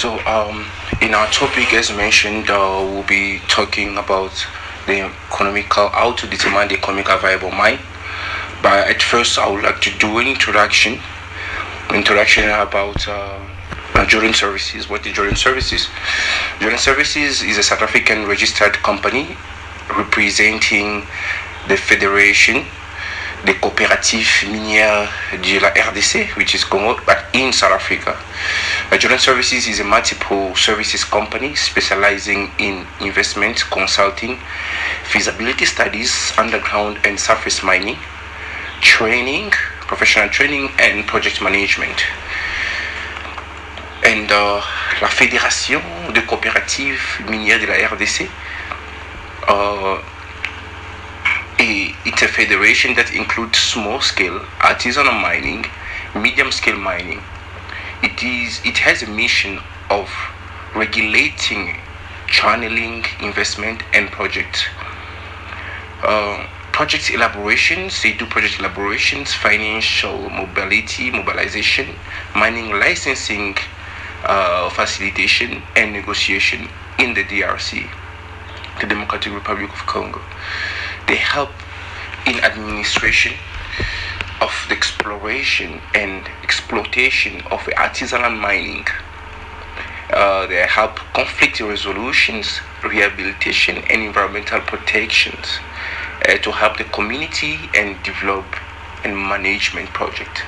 So, in our topic, as mentioned, we'll be talking about the economical, how to determine the economical viable mine. But at first, I would like to do an introduction about Jaurden Services. What is Jaurden Services? Jaurden Services is a South African registered company representing the Federation, the Cooperatives Minieres de la RDC, which is Congo, but in South Africa. Jaurden Services is a multiple services company specializing in investment, consulting, feasibility studies, underground and surface mining, training, professional training, and project management. And la Fédération de Coopératives Minieres de la RDC, it's a federation that includes small-scale artisanal mining, medium-scale mining. It has a mission of regulating, channeling investment and project elaborations. They do project elaborations, financial mobilization, mining licensing, facilitation and negotiation in the DRC, the Democratic Republic of Congo. They help in administration of the exploration and exploitation of artisanal mining. They help conflict resolutions, rehabilitation, and environmental protections to help the community and develop and management project.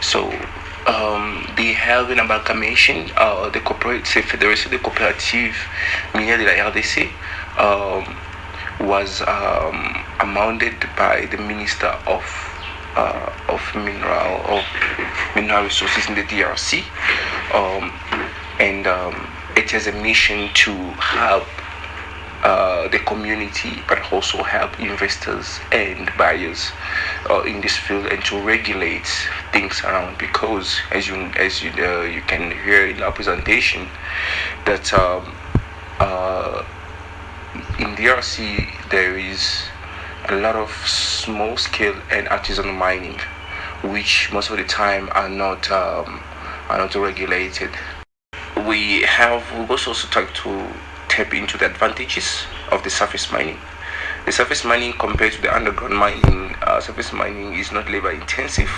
So they have an amalgamation, the Fédération des Coopératives Minieres de la RDC was amended by the Minister of Mineral Resources in the DRC, and it has a mission to help the community, but also help investors and buyers in this field, and to regulate things around. Because as you can hear in our presentation, that in DRC there is a lot of small scale and artisanal mining, which most of the time are not regulated. We also start to tap into the advantages of the surface mining. The surface mining, compared to the underground mining, surface mining is not labor intensive.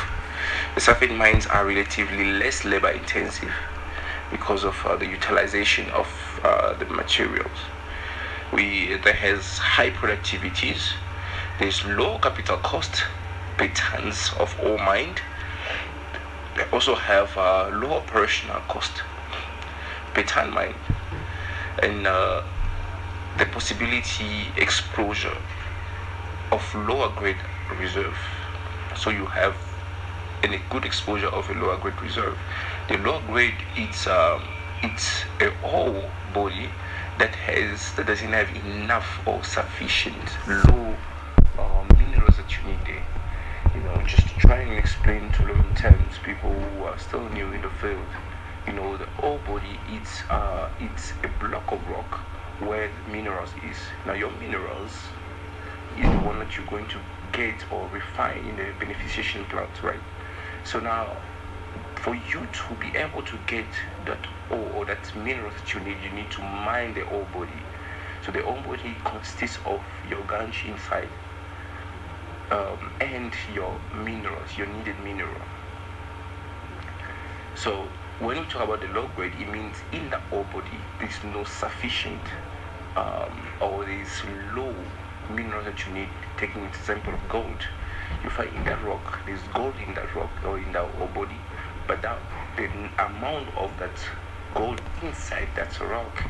The surface mines are relatively less labor intensive because of the utilization of the materials. There has high productivities. There's low capital cost per tons of ore mined. They also have low operational cost per ton mined, and the possibility exposure of lower grade reserve. So you have a good exposure of a lower grade reserve. The lower grade, it's a ore body that doesn't have enough or sufficient low minerals that you need there. Just to try and explain to layman terms, people who are still new in the field. The ore body, it's a block of rock where the minerals is. Now your minerals is the one that you're going to get or refine in the beneficiation plant, right? So now, for you to be able to get that ore or that mineral that you need to mine the ore body. So the ore body consists of your ganj inside and your minerals, your needed mineral. So when we talk about the low grade, it means in the ore body there's no sufficient or there's low mineral that you need. Taking an example of gold, you find in that rock there's gold in that rock or in that ore body, but the amount of that gold inside that rock,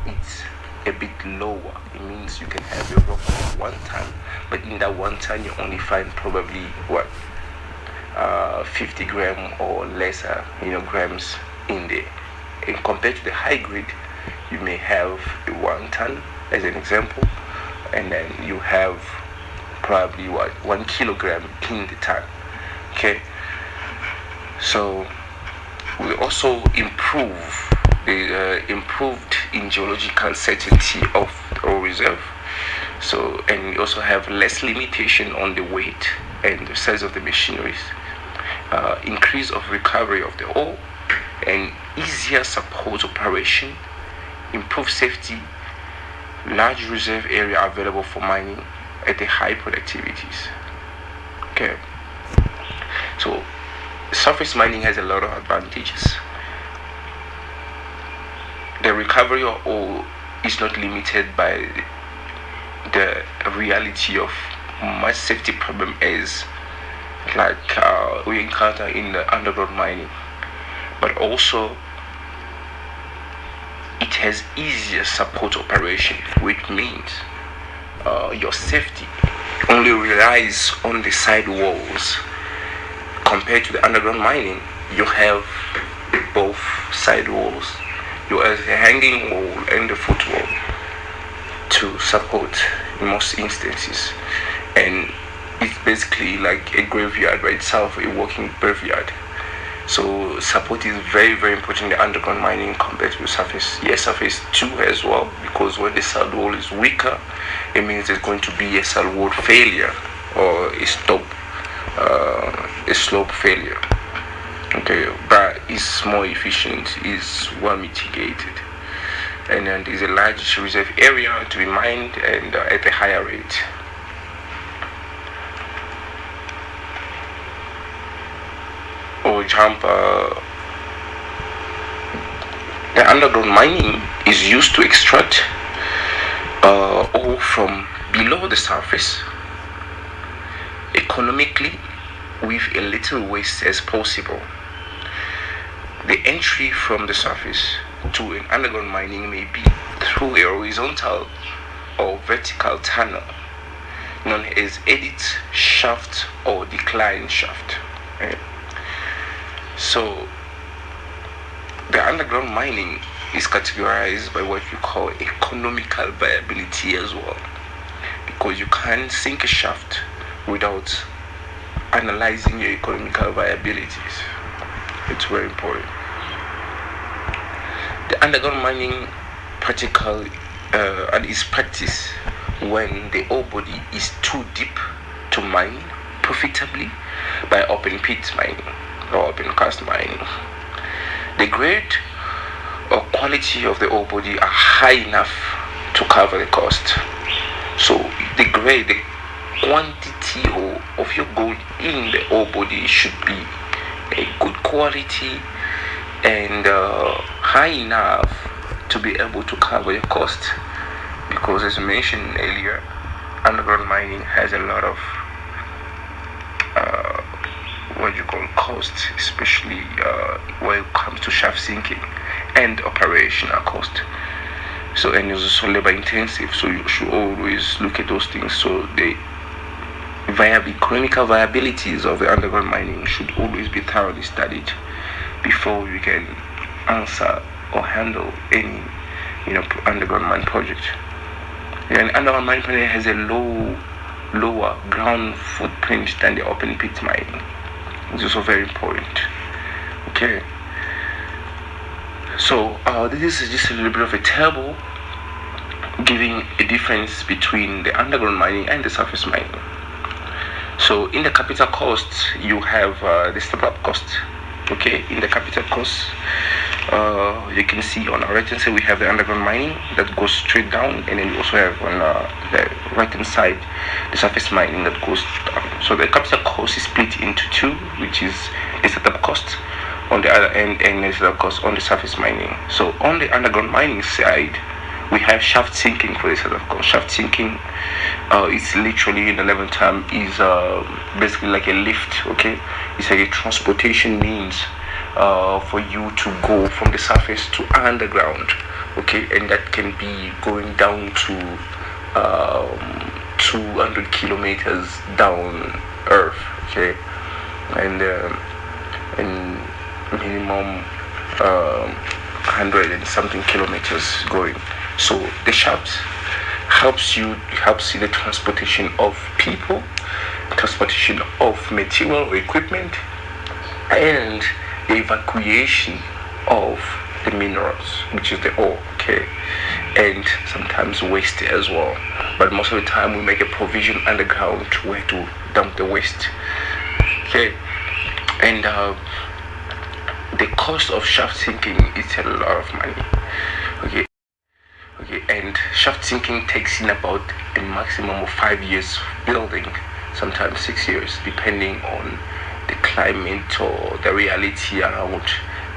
it's a bit lower. It means you can have a rock of 1 ton, but in that 1 ton you only find probably 50 gram or lesser grams in there. And compared to the high grade, you may have 1 ton as an example, and then you have probably 1 kilogram in the ton. Okay, so we also improved in geological certainty of our reserve. So, and we also have less limitation on the weight and the size of the machineries. Increase of recovery of the ore, and easier support operation, improved safety, large reserve area available for mining at the high productivities. Okay, so surface mining has a lot of advantages. The recovery of ore is not limited by the reality of much safety problem as like we encounter in the underground mining, but also it has easier support operation, which means your safety only relies on the side walls. Compared to the underground mining, you have both side walls. You have the hanging wall and the foot wall to support in most instances, and it's basically like a graveyard by itself, a walking graveyard. So support is very, very important in the underground mining compared to the surface. Yes, surface too as well, because when the side wall is weaker, it means there's going to be a side wall failure or a slope failure. Okay, but it's more efficient, is well mitigated, and then there's a large reserve area to be mined and at a higher rate. The underground mining is used to extract ore from below the surface economically with a little waste as possible. The entry from the surface to an underground mining may be through a horizontal or vertical tunnel known as edit shaft or decline shaft. Right? So the underground mining is categorized by what you call economical viability as well, because you can't sink a shaft without analyzing your economical viabilities. It's very important. The underground mining practical and is practiced when the ore body is too deep to mine profitably by open pit mining or open cast mining. The grade or quality of the ore body are high enough to cover the cost. So the grade, the quantity of your gold in the ore body should be a good quality and high enough to be able to cover your cost, because as mentioned earlier, underground mining has a lot of what you call cost, especially when it comes to shaft sinking and operational cost. So, and it's also labor intensive, so you should always look at those things. So the economical viabilities of the underground mining should always be thoroughly studied before you can answer or handle any underground mine project. And underground mine project has a lower ground footprint than the open pit mining. It's also very important. Okay, so this is just a little bit of a table giving a difference between the underground mining and the surface mining. So in the capital cost, you have the startup cost. Okay, in the capital cost, you can see on our right hand side we have the underground mining that goes straight down, and then you also have on the right hand side the surface mining that goes down. So the capital cost is split into two, which is the startup cost on the other end and the startup cost on the surface mining. So on the underground mining side, we have shaft sinking for the startup cost. Shaft sinking is literally, in the level term, is basically like a lift. Okay, it's like a transportation means for you to go from the surface to underground. Okay, and that can be going down to 200 kilometers down earth. Okay, and minimum 100 and something kilometers going. So the shaft helps in the transportation of people, transportation of material or equipment, and the evacuation of the minerals, which is the ore. Okay, and sometimes waste as well. But most of the time we make a provision underground where to dump the waste. Okay, and the cost of shaft sinking is a lot of money. Okay, and shaft sinking takes in about a maximum of 5 years building, sometimes 6 years, depending on the climate or the reality around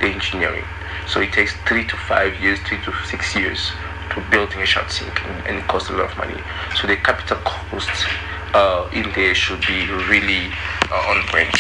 the engineering. So it takes 3 to 5 years, 3 to 6 years to building a shaft sinking, and it costs a lot of money. So the capital cost in there should be really on point.